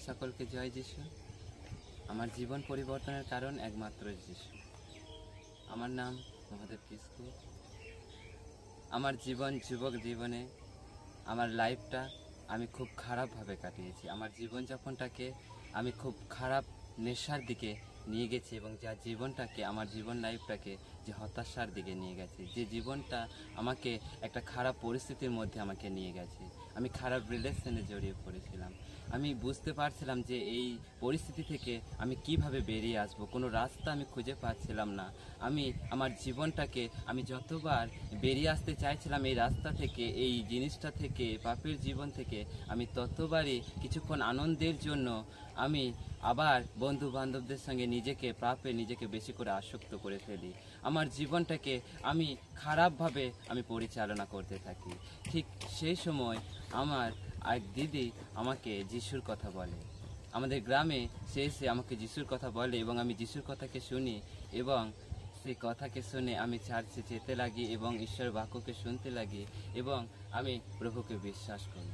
সকলকে জয় যিশু। আমার জীবন পরিবর্তনের কারণ একমাত্র যিশু। আমার নাম মহাদেব কিসকু। আমার যুবক জীবনে আমার লাইফটা আমি খুব খারাপভাবে কাটিয়েছি। আমার জীবনযাপনটাকে আমি খুব খারাপ নেশার দিকে নিয়ে গেছি এবং যা জীবনটাকে আমার জীবন লাইফটাকে যে হতাশার দিকে নিয়ে গেছে, যে জীবনটা আমাকে একটা খারাপ পরিস্থিতির মধ্যে আমাকে নিয়ে গেছে। আমি খারাপ রিলেশনে জড়িয়ে পড়েছিলাম। আমি বুঝতে পারছিলাম যে এই পরিস্থিতি থেকে আমি কিভাবে বেরিয়ে আসব, কোনো রাস্তা আমি খুঁজে পাচ্ছিলাম না। আমি আমার জীবনটাকে আমি যতবার বেরিয়ে আসতে চাইছিলাম এই রাস্তা থেকে, এই জিনিসটা থেকে, পাপের জীবন থেকে, আমি ততবারই কিছুক্ষণ আনন্দের জন্য আমি আবার বন্ধু বান্ধবদের সঙ্গে নিজেকে বেশি করে আসক্ত করে ফেলি। আমার জীবনটাকে আমি খারাপভাবে আমি পরিচালনা করতে থাকি। ঠিক সেই সময় আমার এক দিদি আমাকে যিশুর কথা বলে। আমাদের গ্রামে সে এসে আমাকে যিশুর কথা বলে এবং আমি যিশুর কথাকে শুনি এবং সেই কথাকে শুনে আমি চার্চে যেতে লাগি এবং ঈশ্বর বাক্যকে শুনতে লাগি এবং আমি প্রভুকে বিশ্বাস করি।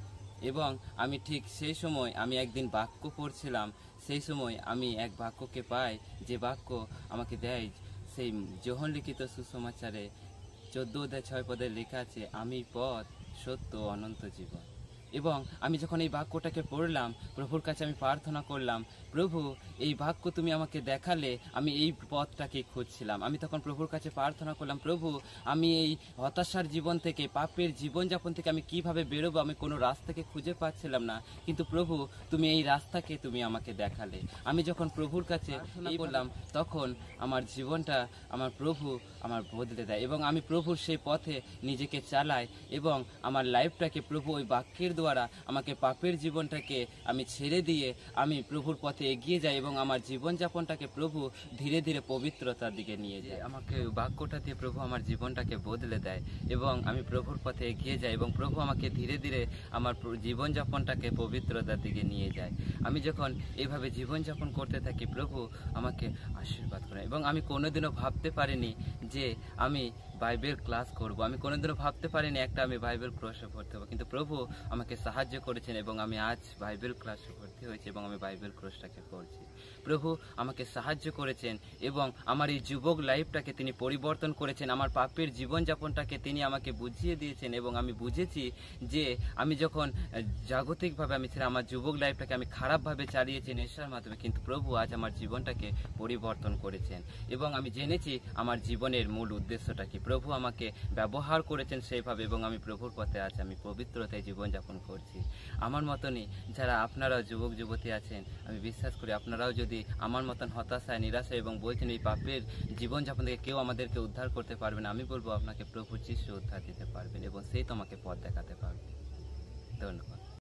এবং আমি ঠিক সেই সময় আমি একদিন বাক্য পড়ছিলাম, সেই সময় আমি এক বাক্যকে পাই, যে বাক্য আমাকে দেয় সেই যোহন লিখিত সুসমাচারে 14:6 লেখা আছে, আমি পথ, সত্য, অনন্ত জীবন। এবং আমি যখন এই বাক্যটাকে পড়লাম, প্রভুর কাছে আমি প্রার্থনা করলাম, প্রভু এই বাক্য তুমি আমাকে দেখালে, আমি এই পথটাকে খুঁজছিলাম। আমি তখন প্রভুর কাছে প্রার্থনা করলাম, প্রভু আমি এই হতাশার জীবন থেকে, পাপের জীবনযাপন থেকে আমি কিভাবে বেরোবো, আমি কোনো রাস্তাকে খুঁজে পাচ্ছিলাম না। কিন্তু প্রভু তুমি এই রাস্তাকে তুমি আমাকে দেখালে। আমি যখন প্রভুর কাছে এই বললাম, তখন আমার জীবনটা আমার প্রভু আমার বদলে দেয় এবং আমি প্রভুর সেই পথে নিজেকে চালাই এবং আমার লাইফটাকে প্রভু ওই বাক্যের দ্বারা আমাকে পাপের জীবনটাকে আমি ছেড়ে দিয়ে আমি প্রভুর পথে এগিয়ে যাই এবং আমার জীবনযাপনটাকে প্রভু ধীরে ধীরে পবিত্রতার দিকে নিয়ে যায়। আমাকে বাক্যটা দিয়ে প্রভু আমার জীবনটাকে বদলে দেয় এবং আমি প্রভুর পথে এগিয়ে যাই এবং প্রভু আমাকে ধীরে ধীরে আমার জীবনযাপনটাকে পবিত্রতার দিকে নিয়ে যায়। আমি যখন এইভাবে জীবনযাপন করতে থাকি, প্রভু আমাকে আশীর্বাদ করে এবং আমি কোনোদিনও ভাবতে পারিনি যে আমি বাইবেল ক্লাস করব। আমি কোনোদিনও ভাবতে পারিনি আমি বাইবেল ক্লাসে ভর্তি হবো, কিন্তু প্রভু আমাকে সাহায্য করেছেন এবং আমি আজ বাইবেল ক্লাসে ভর্তি হয়েছি এবং আমি বাইবেল ক্লাসটাকে পড়ছি। প্রভু আমাকে সাহায্য করেছেন এবং আমার এই যুবক লাইফটাকে তিনি পরিবর্তন করেছেন। আমার পাপের জীবনযাপনটাকে তিনি আমাকে বুঝিয়ে দিয়েছেন এবং আমি বুঝেছি যে আমি যখন জাগতিকভাবে আমি ছিলাম, আমার যুবক লাইফটাকে আমি খারাপভাবে চালিয়েছি নেশার মাধ্যমে, কিন্তু প্রভু আজ আমার জীবনটাকে পরিবর্তন করেছেন এবং আমি জেনেছি আমার জীবনের মূল উদ্দেশ্যটা কি। প্রভু আমাকে ব্যবহার করেছেন সেইভাবে এবং আমি প্রভুর পথে আজ আমি পবিত্রতায় জীবনযাপন করছি। আমার মতনই যারা আপনারাও যুবক যুবতী আছেন, আমি বিশ্বাস করি আপনারাও যদি আমার মতন হতাশায়, নিরাশায় এবং বলছেন এই পাপের জীবনযাপন থেকে কেউ আমাদেরকে উদ্ধার করতে পারবেন, আমি বলবো আপনাকে প্রভু যিশু উদ্ধার দিতে পারবেন এবং সেই তোমাকে পথ দেখাতে পারবে। ধন্যবাদ।